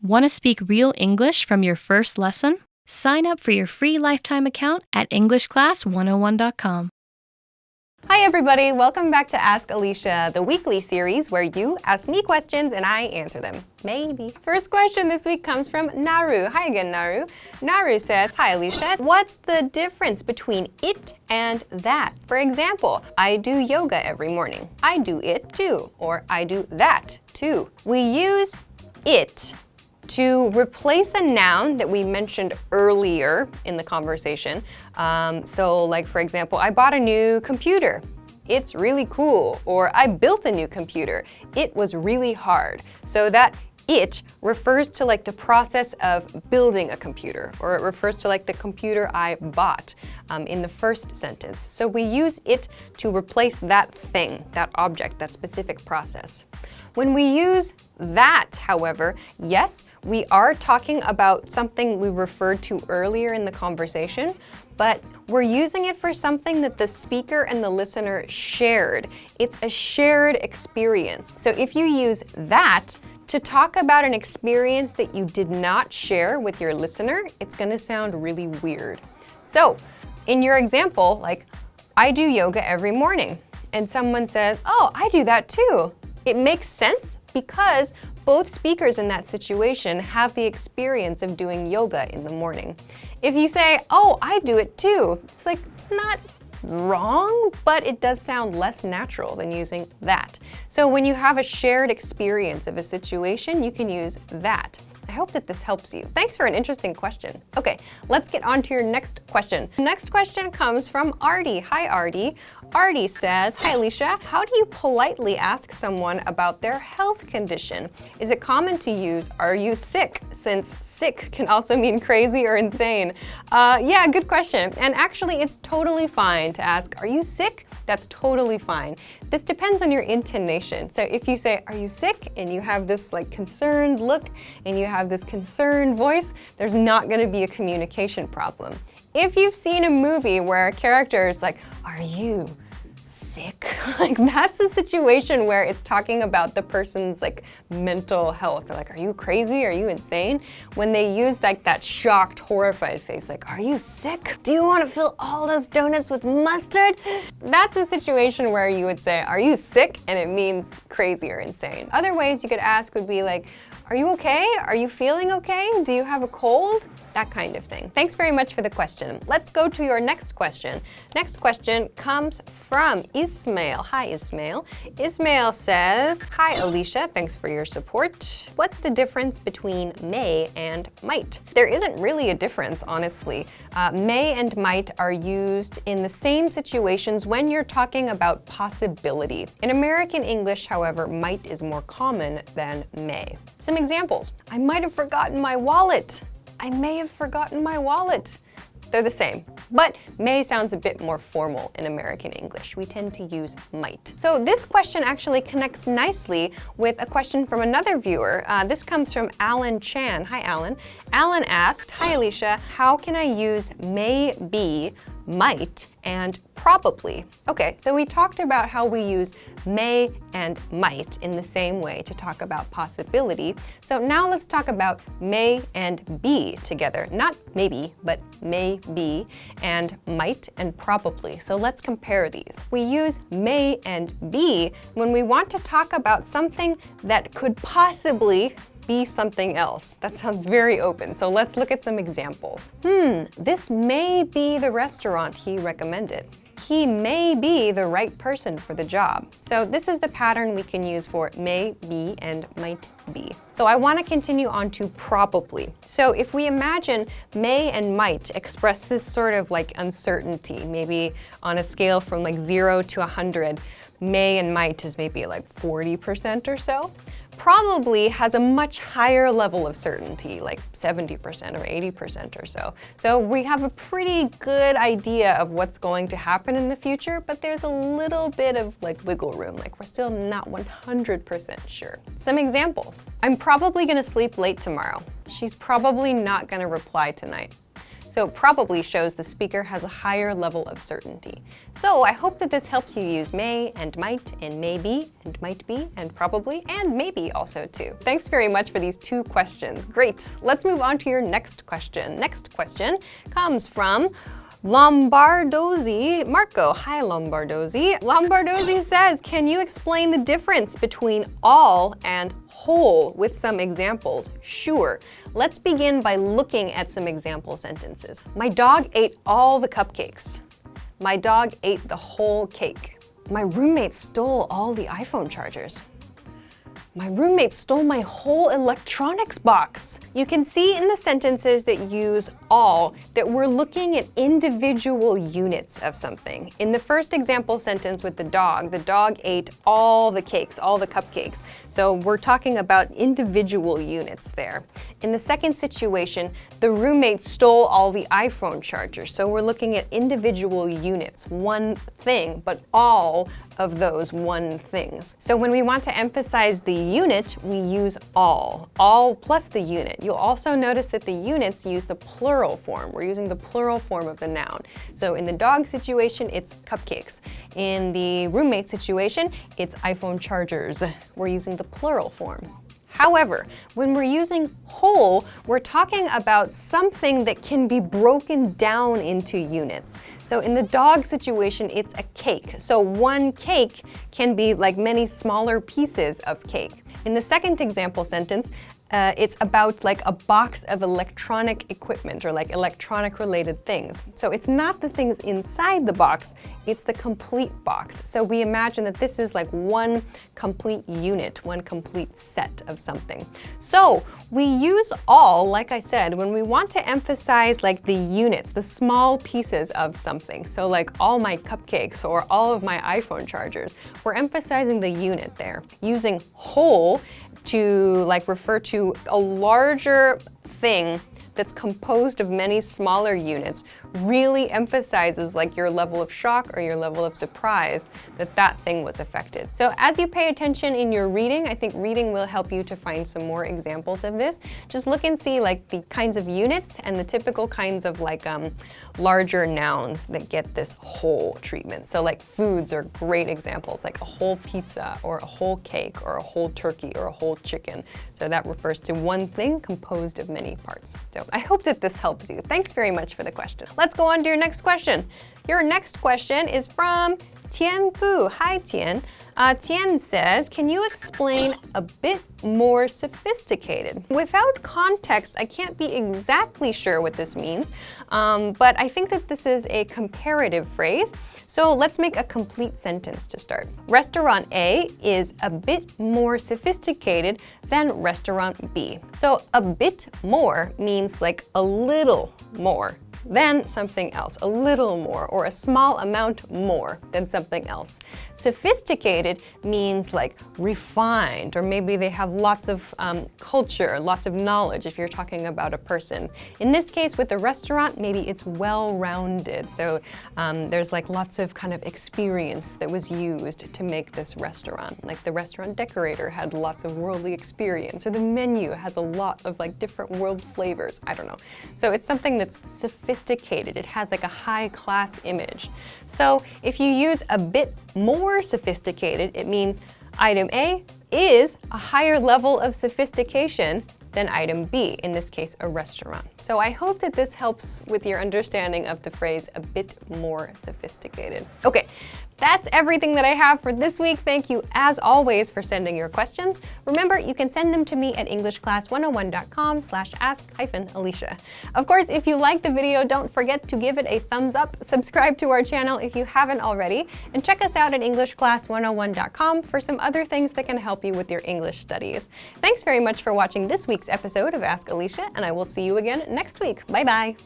Want to speak real English from your first lesson? Sign up for your free lifetime account at EnglishClass101.com. Hi everybody, welcome back to Ask Alisha, the weekly series where you ask me questions and I answer them. Maybe. First question this week comes from Naru. Hi again, Naru. Naru says, hi Alisha, what's the difference between it and that? For example, I do yoga every morning. I do it too. Or I do that too. We use it to replace a noun that we mentioned earlier in the conversation. So like for example, I bought a new computer. It's really cool. Or I built a new computer. It was really hard. So that it refers to like the process of building a computer, or it refers to like the computer I bought in the first sentence. So we use it to replace that thing, that object, that specific process. When we use that, however, yes, we are talking about something we referred to earlier in the conversation, but we're using it for something that the speaker and the listener shared. It's a shared experience. So if you use that to talk about an experience that you did not share with your listener, it's gonna sound really weird. So in your example, like, I do yoga every morning, and someone says, oh, I do that too. It makes sense because both speakers in that situation have the experience of doing yoga in the morning. If you say, oh, I do it too, it's like, it's not wrong, but it does sound less natural than using that. So when you have a shared experience of a situation, you can use that. I hope that this helps you. Thanks for an interesting question. Okay, let's get on to your next question. Next question comes from Artie. Hi, Artie. Artie says, hi, Alisha. How do you politely ask someone about their health condition? Is it common to use, are you sick? Since sick can also mean crazy or insane. Yeah, good question. And actually, it's totally fine to ask, are you sick? That's totally fine. This depends on your intonation. So if you say, are you sick? And you have this like concerned look and you have this concerned voice, there's not gonna be a communication problem. If you've seen a movie where a character is like, are you sick? Like that's a situation where it's talking about the person's like mental health. They're like, are you crazy? Are you insane? When they use like that shocked, horrified face, like, are you sick? Do you want to fill all those donuts with mustard? That's a situation where you would say, are you sick? And it means crazy or insane. Other ways you could ask would be like, are you okay? Are you feeling okay? Do you have a cold? That kind of thing. Thanks very much for the question. Let's go to your next question. Next question comes from Ismail. Hi, Ismail. Ismail says, hi, Alisha. Thanks for your support. What's the difference between may and might? There isn't really a difference, honestly. May and might are used in the same situations when you're talking about possibility. In American English, however, might is more common than may. Some examples. I might have forgotten my wallet. I may have forgotten my wallet. They're the same, but may sounds a bit more formal in American English. We tend to use might. So this question actually connects nicely with a question from another viewer. This comes from Alan Chan. Hi, Alan. Alan asked, hi, Alisha, how can I use may be, might, and probably? Okay, so we talked about how we use may and might in the same way to talk about possibility. So now let's talk about may and be together. Not maybe, but may be, and might and probably. So let's compare these. We use may and be when we want to talk about something that could possibly be something else. That sounds very open, so let's look at some examples. This may be the restaurant he recommended. He may be the right person for the job. So this is the pattern we can use for may be and might be. So I want to continue on to probably. So if we imagine may and might express this sort of like uncertainty, maybe on a scale from like 0 to 100, may and might is maybe like 40% or so. Probably has a much higher level of certainty, like 70% or 80% or so. So we have a pretty good idea of what's going to happen in the future, but there's a little bit of like wiggle room, like we're still not 100% sure. Some examples. I'm probably gonna sleep late tomorrow. She's probably not gonna reply tonight. So probably shows the speaker has a higher level of certainty. So I hope that this helps you use may and might and maybe and might be and probably and maybe also too. Thanks very much for these 2 questions. Great. Let's move on to your next question. Next question comes from Lombardozzi Marco. Hi, Lombardozzi. Lombardozzi says, can you explain the difference between all and whole with some examples? Sure. Let's begin by looking at some example sentences. My dog ate all the cupcakes. My dog ate the whole cake. My roommate stole all the iPhone chargers. My roommate stole my whole electronics box. You can see in the sentences that use all that we're looking at individual units of something. In the first example sentence with the dog ate all the cakes, all the cupcakes. So we're talking about individual units there. In the second situation, the roommate stole all the iPhone chargers. So we're looking at individual units, one thing, but all of those one things. So when we want to emphasize the unit, we use all plus the unit. You'll also notice that the units use the plural form. We're using the plural form of the noun. So in the dog situation, it's cupcakes. In the roommate situation, it's iPhone chargers. We're using the plural form. However, when we're using whole, we're talking about something that can be broken down into units. So in the dog situation, it's a cake. So one cake can be like many smaller pieces of cake. In the second example sentence, it's about like a box of electronic equipment or like electronic related things. So it's not the things inside the box, it's the complete box. So we imagine that this is like one complete unit, one complete set of something. So we use all, like I said, when we want to emphasize like the units, the small pieces of something. So like all my cupcakes or all of my iPhone chargers, we're emphasizing the unit there. Using whole to like refer to a larger thing that's composed of many smaller units really emphasizes like your level of shock or your level of surprise that that thing was affected. So as you pay attention in your reading, I think reading will help you to find some more examples of this. Just look and see like the kinds of units and the typical kinds of like larger nouns that get this whole treatment. So like foods are great examples, like a whole pizza or a whole cake or a whole turkey or a whole chicken. So that refers to one thing composed of many parts. So I hope that this helps you. Thanks very much for the question. Let's go on to your next question. Your next question is from Tian Fu. Hi, Tian. Tian says, can you explain a bit more sophisticated? Without context, I can't be exactly sure what this means, but I think that this is a comparative phrase. So let's make a complete sentence to start. Restaurant A is a bit more sophisticated than restaurant B. So a bit more means like a little more than something else, a little more, or a small amount more than something else. Sophisticated means like refined, or maybe they have lots of culture, lots of knowledge if you're talking about a person. In this case, with the restaurant, maybe it's well-rounded. So there's like lots of kind of experience that was used to make this restaurant. Like the restaurant decorator had lots of worldly experience, or the menu has a lot of like different world flavors. I don't know. So it's something that's sophisticated. It has like a high-class image. So if you use a bit more sophisticated, it means item A is a higher level of sophistication than item B, in this case, a restaurant. So I hope that this helps with your understanding of the phrase a bit more sophisticated. Okay, that's everything that I have for this week. Thank you, as always, for sending your questions. Remember, you can send them to me at englishclass101.com/ask-Alisha. Of course, if you liked the video, don't forget to give it a thumbs up, subscribe to our channel if you haven't already, and check us out at englishclass101.com for some other things that can help you with your English studies. Thanks very much for watching this week's episode of Ask Alisha, and I will see you again next week. Bye-bye.